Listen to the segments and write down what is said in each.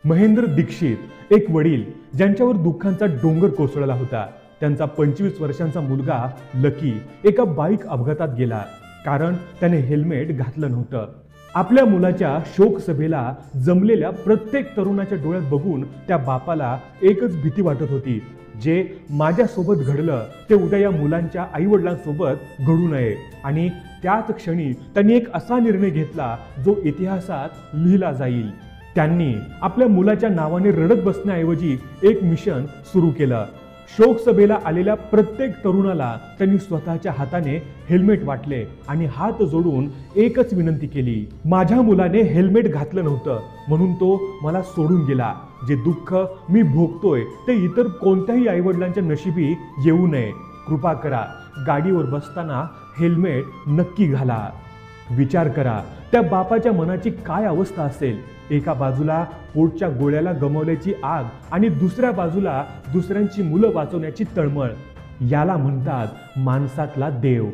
महेंद्र दीक्षित एक वडील ज्यांच्यावर दुःखांचा डोंगर कोसळला होता. त्यांचा 25 वर्षांचा मुलगा लकी एका बाईक अपघातात गेला कारण त्याने हेल्मेट घातलं नव्हतं. आपल्या मुलाच्या शोक सभेला जमलेल्या प्रत्येक तरुणाच्या डोळ्यात बघून त्या बापाला एकच भीती वाटत होती, जे माझ्यासोबत घडलं ते उद्या या मुलांच्या आईवडिलांसोबत घडू नये. आणि त्याच क्षणी त्यांनी एक असा निर्णय घेतला जो इतिहासात लिहिला जाईल. त्यांनी आपल्या मुलाच्या नावाने रडत बसण्याऐवजी एक मिशन सुरू केलं. शोक सभेला आलेल्या प्रत्येक तरुणाला त्यांनी स्वतःच्या हाताने हेल्मेट वाटले आणि हात जोडून एकच विनंती केली, माझ्या मुलाने हेल्मेट घातलं नव्हतं म्हणून तो मला सोडून गेला. जे दुःख मी भोगतोय ते इतर कोणत्याही आईवडिलांच्या नशिबी येऊ नये. कृपा करा, गाडीवर बसताना हेल्मेट नक्की घाला. विचार करा, त्या बापाच्या मनाची काय अवस्था असेल. एका बाजूला पोटच्या गोळ्याला गमावल्याची आग आणि दुसऱ्या बाजूला दुसऱ्यांची मुलं वाचवण्याची तळमळ. याला म्हणतात माणसातला देव.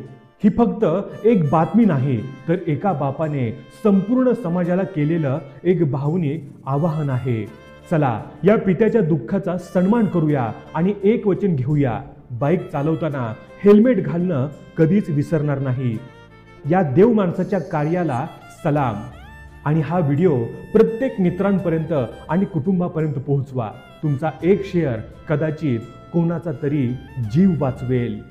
ही फक्त एक बातमी नाही, तर एका बापाने संपूर्ण समाजाला केलेलं एक भावनिक आवाहन आहे. चला या पित्याच्या दुःखाचा सन्मान करूया आणि एक वचन घेऊया, बाईक चालवताना हेल्मेट घालणं कधीच विसरणार नाही. या देव माणसाच्या कार्याला सलाम. आणि हा व्हिडिओ प्रत्येक मित्रांपर्यंत आणि कुटुंबापर्यंत पोहोचवा. तुमचा एक शेअर कदाचित कोणाचा तरी जीव वाचवेल.